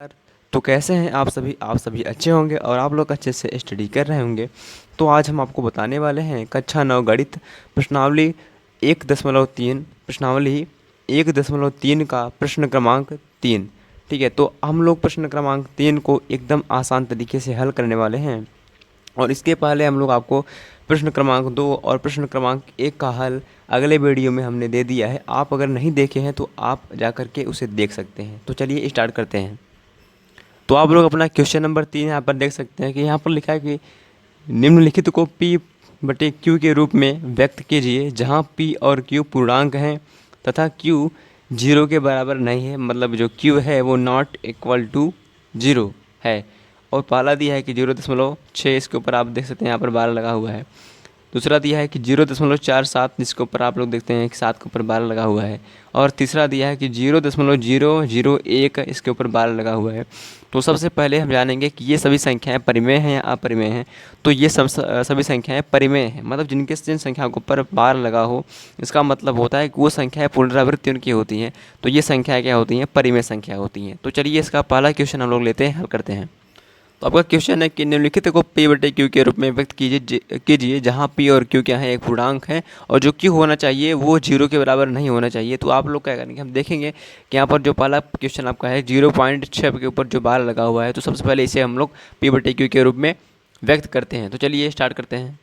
यार, तो कैसे हैं आप सभी अच्छे होंगे और आप लोग अच्छे से स्टडी कर रहे होंगे। तो आज हम आपको बताने वाले हैं कक्षा 9 गणित प्रश्नावली 1.3 प्रश्नावली 1.3 का प्रश्न क्रमांक 3। ठीक है, तो हम लोग प्रश्न क्रमांक 3 को एकदम आसान तरीके से हल करने वाले हैं। और इसके पहले हम लोग आपको प्रश्न क्रमांक 2 और प्रश्न क्रमांक 1 का हल अगले वीडियो में हमने दे दिया है। आप अगर नहीं देखे हैं तो आप जा कर के उसे देख सकते हैं। तो चलिए स्टार्ट करते हैं। तो आप लोग अपना क्वेश्चन नंबर 3 यहाँ पर देख सकते हैं कि यहाँ पर लिखा है कि निम्नलिखित को P बटे Q के रूप में व्यक्त कीजिए, जहाँ P और Q पूर्णांक हैं तथा Q 0 के बराबर नहीं है। मतलब जो Q है वो नॉट इक्वल टू 0 है। और पहला दिया है कि 0.6, इसके ऊपर आप देख सकते हैं यहाँ पर 12 लगा हुआ है। दूसरा दिया है कि 0.47, जिसके ऊपर आप लोग देखते हैं कि 7 के ऊपर 12 लगा हुआ है। और तीसरा दिया है कि 0.001, इसके ऊपर 12 लगा हुआ है। तो सबसे पहले हम जानेंगे कि ये सभी संख्याएं परिमेय हैं या अपरिमेय हैं। तो ये सभी संख्याएं परिमेय हैं, मतलब जिन संख्याओं के ऊपर 12 लगा हो, इसका मतलब होता है कि वो संख्याएं पुनरावृत्ति उनकी होती हैं। तो ये संख्याएं क्या होती हैं? परिमेय संख्या होती हैं। तो चलिए इसका पहला क्वेश्चन हम लोग लेते हैं, हल करते हैं। तो आपका क्वेश्चन है कि निम्नलिखित को P बटे Q के रूप में व्यक्त कीजिए जहाँ P और Q क्या है? एक पूर्णांक है और जो Q होना चाहिए वो 0 के बराबर नहीं होना चाहिए। तो आप लोग क्या करेंगे, हम देखेंगे कि यहाँ पर जो पहला क्वेश्चन आपका है 0.6 के ऊपर जो 12 लगा हुआ है, तो सबसे पहले इसे हम लोग P बटे Q के रूप में व्यक्त करते हैं। तो चलिए स्टार्ट करते हैं।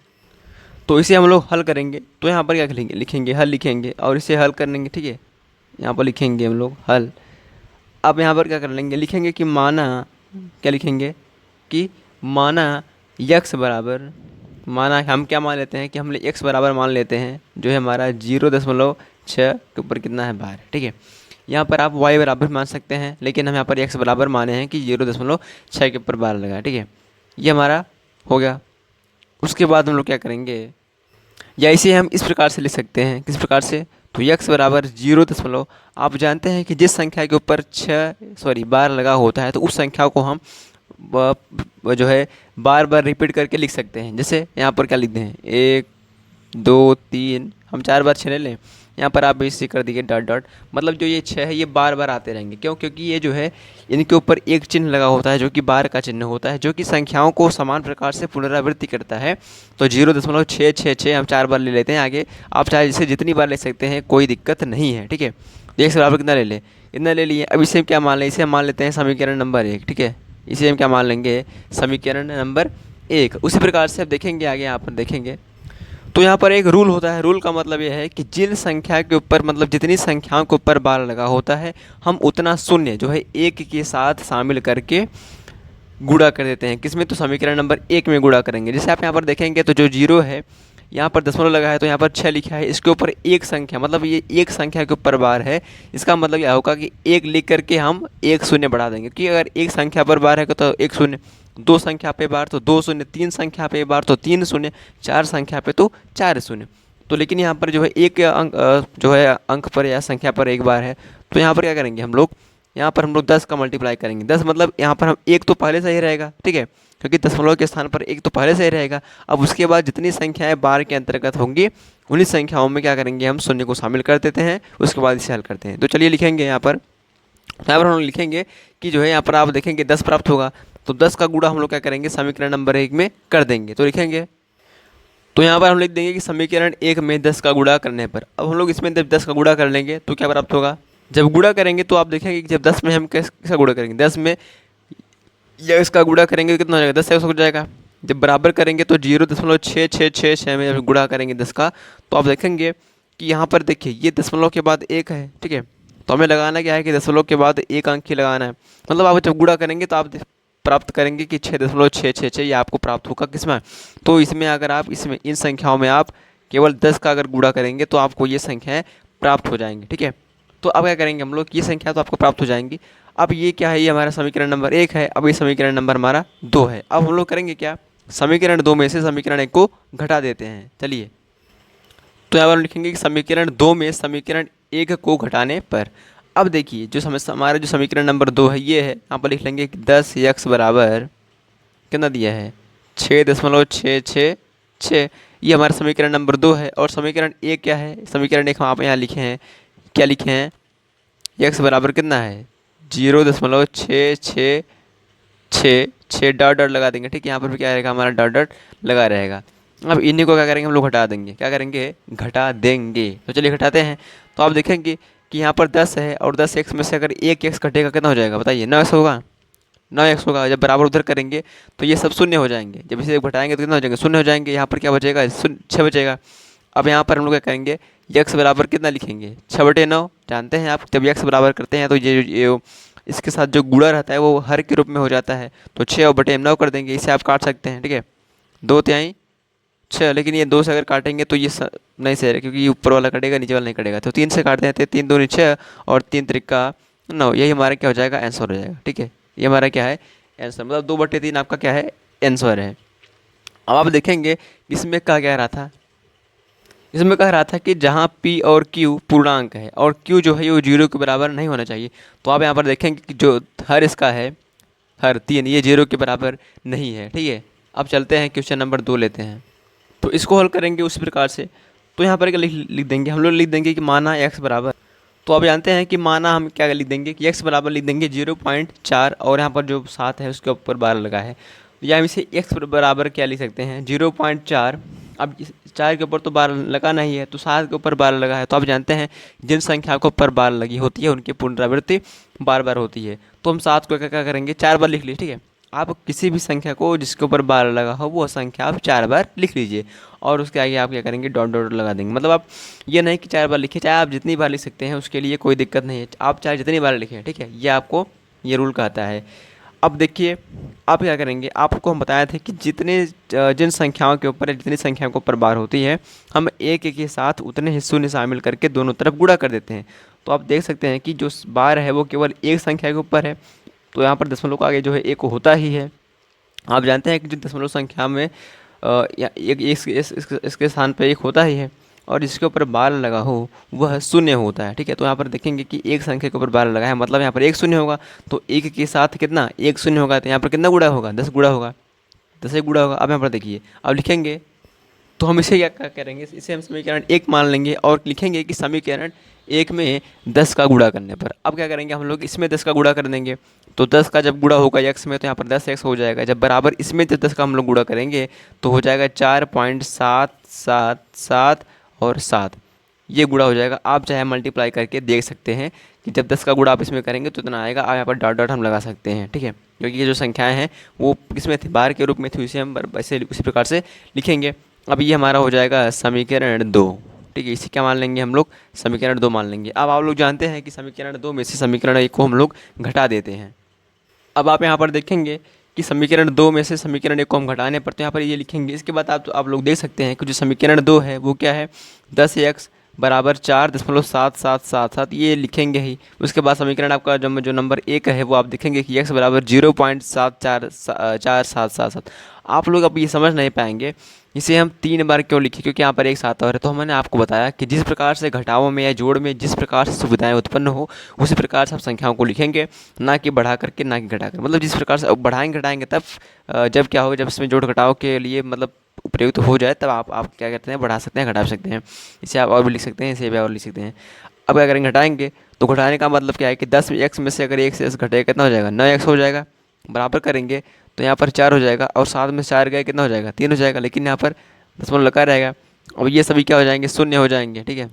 तो इसे हम लोग हल करेंगे। तो यहाँ पर क्या लिखेंगे हल लिखेंगे और इसे हल करेंगे। ठीक है, यहाँ पर लिखेंगे हम लोग हल। अब यहाँ पर क्या कर लेंगे, लिखेंगे कि माना, क्या लिखेंगे कि माना यक्स बराबर, माना हम क्या मान लेते हैं कि हम एक्स बराबर मान लेते हैं, जो है हमारा 0.6 के ऊपर कितना है? 12। ठीक है, यहाँ पर आप वाई बराबर मान सकते हैं, लेकिन हम यहाँ पर एक्स बराबर माने हैं कि 0.6 के ऊपर 12 लगा। ठीक है, ये हमारा हो गया। उसके बाद हम लोग क्या करेंगे, या इसे हम इस प्रकार से लिख सकते हैं। किस प्रकार से? तो यक्स बराबर 0. आप जानते हैं कि जिस संख्या के ऊपर 12 लगा होता है तो उस संख्या को हम जो है बार बार रिपीट करके लिख सकते हैं। जैसे यहाँ पर क्या लिखते हैं, 1 2 3, हम 4 बार 6 ले लें। यहाँ पर आप इसे कर दीजिए डॉट डॉट, मतलब जो ये 6 है ये बार बार आते रहेंगे। क्यों? क्योंकि ये जो है इनके ऊपर एक चिन्ह लगा होता है जो कि बार का चिन्ह होता है, जो कि संख्याओं को समान प्रकार से पुनरावृत्ति करता है। तो 0.666 हम 4 बार ले लेते हैं आगे। आप चाहे इसे जितनी बार ले सकते हैं, कोई दिक्कत नहीं है। ठीक है, देख सकते आप कितना ले लें, इतना ले लिए। अब इसे क्या मान लें, इसे हम मान लेते हैं समीकरण नंबर 1। ठीक है, इसे हम क्या मान लेंगे, समीकरण नंबर 1। उसी प्रकार से अब देखेंगे आगे, यहाँ पर देखेंगे तो यहाँ पर एक रूल होता है। रूल का मतलब यह है कि जिन संख्या के ऊपर, मतलब जितनी संख्याओं के ऊपर 12 लगा होता है, हम उतना शून्य जो है 1 के साथ शामिल करके गुणा कर देते हैं। किसमें? तो समीकरण नंबर 1 में गुणा करेंगे। जैसे आप यहाँ पर देखेंगे तो जो 0 है, यहाँ पर दशमलव लगा है तो यहाँ पर 6 लिखा है, इसके ऊपर एक संख्या, मतलब ये एक संख्या के ऊपर बार है। इसका मतलब क्या होगा कि 1 लिख करके हम एक शून्य बढ़ा देंगे, क्योंकि अगर एक संख्या पर बार है तो एक शून्य, दो संख्या पे बार तो दो शून्य, तीन संख्या पे बार तो तीन शून्य, चार संख्या पे तो चार शून्य। तो लेकिन यहाँ पर जो है एक अंक जो है अंक पर या संख्या पर एक बार है, तो यहाँ पर क्या करेंगे हम लोग, यहाँ पर हम लोग 10 का मल्टीप्लाई करेंगे। 10 मतलब यहाँ पर हम एक तो पहले से ही रहेगा। ठीक है, क्योंकि दशमलव के स्थान पर एक तो पहले से ही रहेगा। अब उसके बाद जितनी संख्याएं बार के अंतर्गत होंगी, उन्हीं संख्याओं में क्या करेंगे, हम शून्य को शामिल कर देते हैं। उसके बाद इसे हल करते हैं। तो चलिए लिखेंगे यहाँ पर हम लिखेंगे कि जो है यहाँ पर आप देखेंगे 10 प्राप्त होगा, तो 10 का गुणा हम लोग क्या करेंगे, समीकरण नंबर 1 में कर देंगे। तो लिखेंगे, तो यहाँ पर हम लिख देंगे कि समीकरण 1 में 10 का गुणा करने पर, अब हम लोग इसमें जब 10 का गुणा कर लेंगे तो क्या प्राप्त होगा, जब गुणा करेंगे तो आप देखेंगे कि जब 10 में हम किसका गुणा करेंगे, 10 में या इसका गुणा करेंगे तो कितना हो जाएगा, 10 से हो जाएगा। जब बराबर करेंगे तो 0.6666 में जब गुणा करेंगे 10 का, तो आप देखेंगे कि यहाँ पर देखिए ये दशमलव के बाद एक है। ठीक है, तो हमें लगाना क्या है कि दशमलव के बाद एक अंक ही लगाना है। मतलब आप जब गुणा करेंगे तो आप प्राप्त करेंगे कि 6.666 ये आपको प्राप्त होगा। किसमें? तो इसमें अगर आप इसमें इन संख्याओं में आप केवल 10 का अगर गुणा करेंगे तो आपको ये संख्याएँ प्राप्त हो जाएंगी। ठीक है, तो अब क्या करेंगे हम लोग, ये संख्या तो आपको प्राप्त हो जाएंगी। अब ये क्या है, ये हमारा समीकरण नंबर 1 है। अब ये समीकरण नंबर हमारा 2 है। अब हम लोग करेंगे क्या, समीकरण 2 में से समीकरण 1 को घटा देते हैं। चलिए, तो यहाँ पर हम लिखेंगे कि समीकरण 2 में समीकरण 1 को घटाने पर, अब देखिए जो हमारा जो समीकरण नंबर 2 है ये है, यहाँ पर लिख लेंगे कि 10x बराबर कितना दिया है, 6.666। ये हमारा समीकरण नंबर 2 है। और समीकरण 1 क्या है, समीकरण 1 हम आप यहाँ लिखे हैं, क्या लिखे हैं, x बराबर कितना है, 0.666 डॉट डॉट लगा देंगे। ठीक है, यहाँ पर भी क्या रहेगा हमारा डॉट डॉट लगा रहेगा। अब इन्हीं को क्या करेंगे हम लोग घटा देंगे, क्या करेंगे घटा देंगे। तो चलिए घटाते हैं। तो आप देखेंगे कि यहाँ पर 10 है और 10 एक्स में से अगर एक एक्स घटेगा कितना हो जाएगा बताइए, 9 एक्स होगा। 9 एक्स होगा, जब बराबर उधर करेंगे तो ये सब शून्य हो जाएंगे, जब इसे घटाएंगे तो कितना हो जाएंगे, शून्य हो जाएंगे। यहाँ पर क्या बचेगा, 6 बचेगा। अब यहाँ पर हम लोग क्या करेंगे, यक्स बराबर कितना लिखेंगे, 6/9। जानते हैं आप जब यक्स बराबर करते हैं तो ये इसके साथ जो गुणा रहता है वो हर के रूप में हो जाता है, तो 6/9 कर देंगे। इसे आप काट सकते हैं। ठीक है, 2×6, लेकिन ये 2 से अगर काटेंगे तो ये नहीं सही है, क्योंकि ये ऊपर वाला कटेगा नीचे वाला नहीं कटेगा। तो 3 से काटते हैं तो 3×2 6 और 3×3 9, यही हमारा क्या हो जाएगा, आंसर हो जाएगा। ठीक है, ये हमारा क्या है, आंसर, मतलब 2/3 आपका क्या है, आंसर है। अब आप देखेंगे इसमें क्या रहा था, इसमें कह रहा था कि जहाँ P और Q पूर्णांक है और Q जो है वो 0 के बराबर नहीं होना चाहिए। तो आप यहाँ पर देखेंगे कि जो हर इसका है, हर 3, ये 0 के बराबर नहीं है। ठीक है, अब चलते हैं क्वेश्चन नंबर 2 लेते हैं। तो इसको हल करेंगे उसी प्रकार से। तो यहाँ पर क्या लिख देंगे हम लोग, लिख देंगे कि माना x बराबर, तो आप जानते हैं कि माना हम क्या लिख देंगे कि x बराबर लिख देंगे 0.4 और यहाँ पर जो 7 है उसके ऊपर 12 लगा है, या हम इसे x बराबर क्या लिख सकते हैं, 0.4। अब 4 के ऊपर तो 12 लगाना ही है, तो 7 के ऊपर 12 लगा है। तो आप जानते हैं जिन संख्या के ऊपर 12 लगी होती है उनकी पुनरावृत्ति बार बार होती है। तो हम 7 को क्या करेंगे, 4 बार लिख लीजिए। ठीक है, आप किसी भी संख्या को जिसके ऊपर 12 लगा हो वो संख्या आप 4 बार लिख लीजिए और उसके आगे आप क्या करेंगे, डॉट डॉट लगा देंगे। मतलब आप ये नहीं कि 4 बार लिखिए, चाहे आप जितनी बार लिख सकते हैं उसके लिए कोई दिक्कत नहीं है, आप चाहे जितनी बार लिखें। ठीक है, ये आपको ये रूल कहता है। अब देखिए आप क्या करेंगे, आपको हम बताए थे कि जिन संख्याओं के ऊपर जितनी संख्याओं के ऊपर बार होती है हम एक एक के साथ उतने ही शून्य शामिल करके दोनों तरफ गुणा कर देते हैं। तो आप देख सकते हैं कि जो बार है वो केवल एक संख्या के ऊपर है, तो यहाँ पर दशमलव को आगे जो है एक होता ही है। आप जानते हैं कि जो दशमलव संख्या में या एक इसके स्थान पर एक होता ही है और जिसके ऊपर 12 लगा हो वह शून्य होता है। ठीक है, तो यहाँ पर देखेंगे कि एक संख्या के ऊपर 12 लगा है, मतलब यहाँ पर एक शून्य होगा, तो एक के साथ कितना, एक शून्य होगा, तो यहाँ पर कितना गुणा होगा, 10 गुणा होगा, 10 से गुणा होगा। अब यहाँ पर देखिए, अब लिखेंगे तो हम इसे क्या करेंगे, इसे हम समीकरण 1 मान लेंगे और लिखेंगे कि समीकरण 1 में 10 का गुणा करने पर, अब क्या करेंगे हम लोग, इसमें 10 का गुणा कर देंगे। तो 10 का जब गुणा होगा x में तो यहाँ पर 10x हो जाएगा, जब बराबर इसमें जब 10 का हम लोग गुणा करेंगे तो हो जाएगा 4.777 और 7, ये गुणा हो जाएगा। आप चाहे मल्टीप्लाई करके देख सकते हैं कि जब 10 का गुणा आप इसमें करेंगे तो इतना आएगा। आप यहाँ पर डॉट डॉट हम लगा सकते हैं। ठीक है, क्योंकि ये जो संख्याएँ हैं वो किसमें थी, बार के रूप में थी, उसे हम वैसे उसी प्रकार से लिखेंगे। अब ये हमारा हो जाएगा समीकरण 2। ठीक है, इसे क्या मान लेंगे हम लोग, समीकरण 2 मान लेंगे। अब आप लोग जानते हैं कि समीकरण 2 में से समीकरण 1 को हम लोग घटा देते हैं। अब आप यहाँ पर देखेंगे कि समीकरण 2 में से समीकरण 1 को हम घटाने पर तो यहाँ पर ये लिखेंगे। इसके बाद आप लोग देख सकते हैं कि जो समीकरण 2 है वो क्या है, 10x बराबर 4.7777, ये लिखेंगे ही। उसके बाद समीकरण आपका जो नंबर 1 है वो आप देखेंगे कि x बराबर 0.74477। आप लोग अब ये समझ नहीं पाएंगे इसे हम 3 बार क्यों लिखे, क्योंकि यहाँ पर एक साथ और है। तो मैंने आपको बताया कि जिस प्रकार से घटावों में या जोड़ में जिस प्रकार से सुविधाएं उत्पन्न हो उसी प्रकार से आप संख्याओं को लिखेंगे, ना कि बढ़ा करके ना कि घटा कर। मतलब जिस प्रकार से बढ़ाएंगे घटाएंगे तब जब क्या होगा, जब इसमें जोड़ घटाव के लिए मतलब उपयुक्त हो जाए तब आप क्या करते हैं, बढ़ा सकते हैं, घटा सकते हैं। इसे आप और भी लिख सकते हैं, इसे भी और लिख सकते हैं। अब क्या करेंगे, घटाएंगे तो घटाने का मतलब क्या है कि 10x में से अगर 1 से घटेगा कितना हो जाएगा, 9x हो जाएगा। बराबर करेंगे तो यहाँ पर 4 हो जाएगा और 7 में 4 गए कितना हो जाएगा, 3 हो जाएगा, लेकिन यहाँ पर दशमलव लगा रहेगा। अब ये सभी क्या हो जाएंगे, शून्य हो जाएंगे। ठीक है,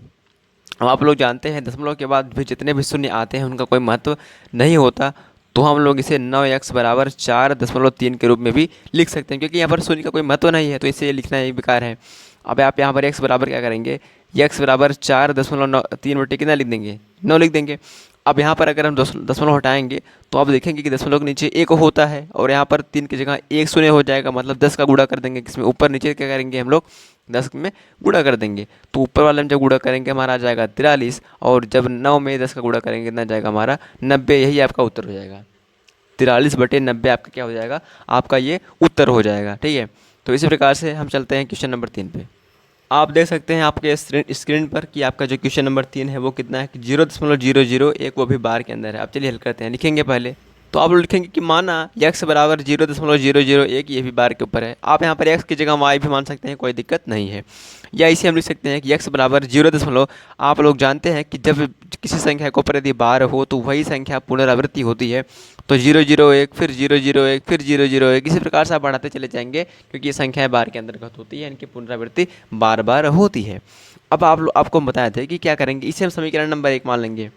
अब आप लोग जानते हैं दशमलव के बाद भी जितने भी शून्य आते हैं उनका कोई महत्व नहीं होता, तो हम लोग इसे 9x बराबर 4.3 के रूप में भी लिख सकते हैं, क्योंकि यहाँ पर शून्य का कोई महत्व नहीं है, तो इसे लिखना ही बेकार है। अब आप यहाँ पर x बराबर क्या करेंगे, x बराबर 4.3 कितना लिख देंगे, 9 लिख देंगे। अब यहाँ पर अगर हम दशमलव हटाएंगे तो आप देखेंगे कि दशमलव के नीचे 1 होता है और यहाँ पर 3 की जगह 1 शून्य हो जाएगा, मतलब 10 का गुणा कर देंगे, किसमें ऊपर नीचे क्या करेंगे हम लोग, 10 में गुणा कर देंगे। तो ऊपर वाले में जब गुणा करेंगे हमारा आ जाएगा 43 और जब 9 में 10 का गुणा करेंगे कितना जाएगा हमारा 90, यही आपका उत्तर हो जाएगा। 43/90 आपका क्या हो जाएगा, आपका ये उत्तर हो जाएगा। ठीक है, तो इसी प्रकार से हम चलते हैं क्वेश्चन नंबर 3 पे। आप देख सकते हैं आपके स्क्रीन पर कि आपका जो क्वेश्चन नंबर 3 है वो कितना है कि 0.001, वो भी बार के अंदर है। अब चलिए हल करते हैं। लिखेंगे पहले तो आप लोग लिखेंगे कि माना x बराबर 0.001, ये भी बार के ऊपर है। आप यहाँ पर x की जगह y भी मान सकते हैं, कोई दिक्कत नहीं है। या इसे हम लिख सकते हैं कि x बराबर 0, आप लोग जानते हैं कि जब किसी संख्या को ऊपर यदि बार हो तो वही संख्या पुनरावृत्ति होती है। तो 001 फिर 001 फिर 001, इसी प्रकार से आप बढ़ाते चले जाएंगे, क्योंकि ये संख्याएँ बार के अंतर्गत होती है, इनकी पुनरावृत्ति बार बार होती है। अब आपको हम बताए थे कि क्या करेंगे, इसे हम समीकरण नंबर 1 मान लेंगे।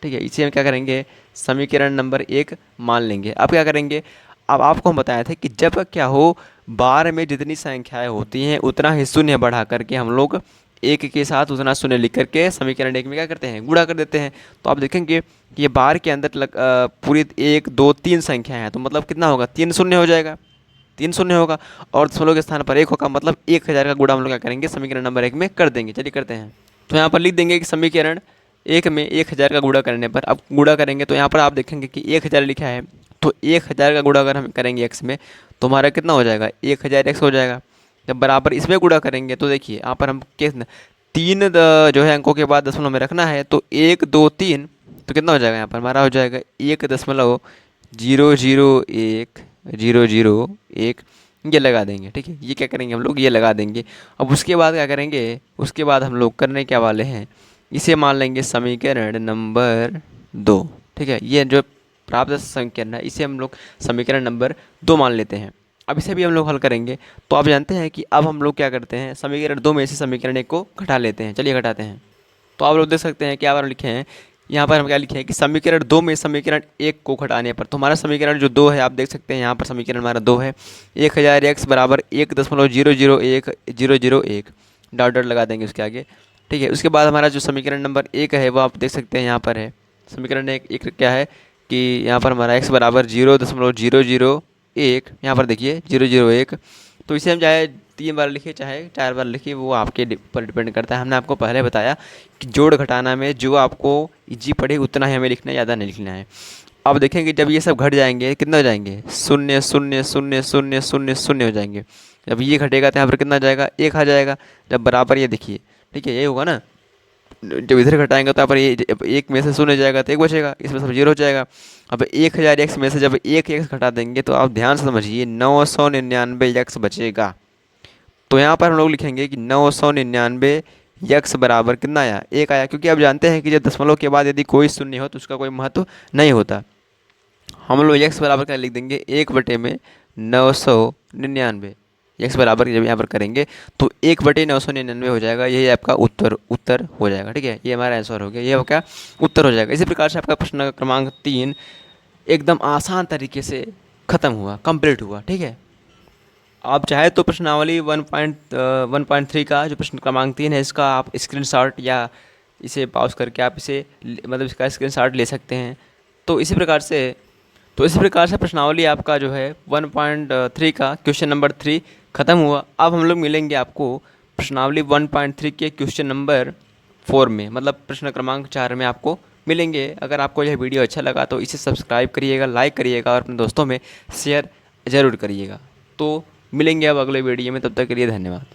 ठीक है, इसे हम क्या करेंगे, समीकरण नंबर 1 मान लेंगे। अब क्या करेंगे, अब आपको हम बताया था कि जब क्या हो, बार में जितनी संख्याएं होती हैं उतना ही शून्य बढ़ा करके हम लोग एक के साथ उतना शून्य लिख करके समीकरण 1 में क्या करते हैं, गुणा कर देते हैं। तो आप देखेंगे कि ये बार के अंदर पूरी 1 2 3 संख्याएं हैं, तो मतलब कितना होगा, 3 शून्य हो जाएगा, 3 शून्य होगा, और दशमलव के स्थान पर 1 होगा, मतलब 1000 का गुणा हम लोग क्या करेंगे, समीकरण नंबर 1 में कर देंगे। चलिए करते हैं। तो यहाँ पर लिख देंगे कि समीकरण 1 में 1000 का गुणा करने पर, अब गुणा करेंगे तो यहाँ पर आप देखेंगे कि 1000 लिखा है, तो 1000 का गुणा अगर हम करेंगे x में तो हमारा कितना हो जाएगा, 1000x हो जाएगा। जब बराबर इसमें गुणा करेंगे तो देखिए यहाँ पर हम तीन जो है अंकों के बाद दशमलव में रखना है, तो 1 2 3, तो कितना हो जाएगा, यहाँ पर हमारा हो जाएगा 1.001 ये लगा देंगे। ठीक है, ये क्या करेंगे हम लोग, ये लगा देंगे। अब उसके बाद क्या करेंगे, उसके बाद हम लोग करने क्या वाले हैं, इसे मान लेंगे समीकरण नंबर 2। ठीक है, ये जो प्राप्त समीकरण है इसे हम लोग समीकरण नंबर 2 मान लेते हैं। अब इसे भी हम लोग हल करेंगे। तो आप जानते हैं कि अब हम लोग क्या करते हैं, समीकरण 2 में से समीकरण 1 को घटा लेते हैं। चलिए घटाते हैं। तो आप लोग देख सकते हैं क्या बार लिखे हैं, यहाँ पर हम क्या लिखे हैं कि समीकरण 2 में समीकरण 1 को घटाने पर, तो हमारा समीकरण जो 2 है आप देख सकते हैं यहाँ पर समीकरण हमारा 2 है। 1000x बराबर 1.001 डॉट डॉट लगा देंगे उसके आगे। ठीक है, उसके बाद हमारा जो समीकरण नंबर 1 है वो आप देख सकते हैं यहाँ पर है। समीकरण एक क्या है कि यहाँ पर हमारा x बराबर 0.001, यहाँ पर देखिए 001, तो इसे हम चाहे 3 बार लिखिए चाहे 4 बार लिखिए, वो आपके पर डिपेंड करता है। हमने आपको पहले बताया कि जोड़ घटाना में जो आपको इजी पड़े उतना ही हमें लिखना है, ज़्यादा नहीं लिखना है। अब देखेंगे जब ये सब घट जाएंगे कितना हो जाएंगे, 0 0 0 0 0 0 हो जाएंगे। जब ये घटेगा तो यहाँ पर कितना आ जाएगा, 1 आ जाएगा। जब बराबर ये देखिए, ठीक है, यही होगा ना, जब इधर घटाएंगे तो यहाँ पर ये 1 में से 0 जाएगा तो 1 बचेगा, इसमें सब 0 हो जाएगा। अब 1000x में से जब 1 x घटा देंगे तो आप ध्यान से समझिए 999x बचेगा। तो यहाँ पर हम लोग लिखेंगे कि 999 x बराबर कितना आया, 1 आया, क्योंकि आप जानते हैं कि जब दशमलव के बाद यदि कोई शून्य हो तो उसका कोई महत्व नहीं होता। हम लोग x बराबर क्या लिख देंगे, 1/999। x बराबर जब यहाँ पर करेंगे तो 1/999 हो जाएगा, यही आपका उत्तर हो जाएगा। ठीक है, ये हमारा आंसर हो गया, ये क्या उत्तर हो जाएगा। इसी प्रकार से आपका प्रश्न क्रमांक 3 एकदम आसान तरीके से ख़त्म हुआ, कंप्लीट हुआ। ठीक है, आप चाहे तो प्रश्नावली 1.3 का जो प्रश्न क्रमांक 3 है इसका आप स्क्रीनशॉट या इसे पॉज करके आप इसे मतलब इसका स्क्रीनशॉट ले सकते हैं। तो इसी प्रकार से प्रश्नावली आपका जो है 1.3 का क्वेश्चन नंबर 3 ख़त्म हुआ। अब हम लोग मिलेंगे आपको प्रश्नावली 1.3 के क्वेश्चन नंबर 4 में, मतलब प्रश्न क्रमांक 4 में आपको मिलेंगे। अगर आपको यह वीडियो अच्छा लगा तो इसे सब्सक्राइब करिएगा, लाइक करिएगा और अपने दोस्तों में शेयर ज़रूर करिएगा। तो मिलेंगे अब अगले वीडियो में, तब तक के लिए धन्यवाद।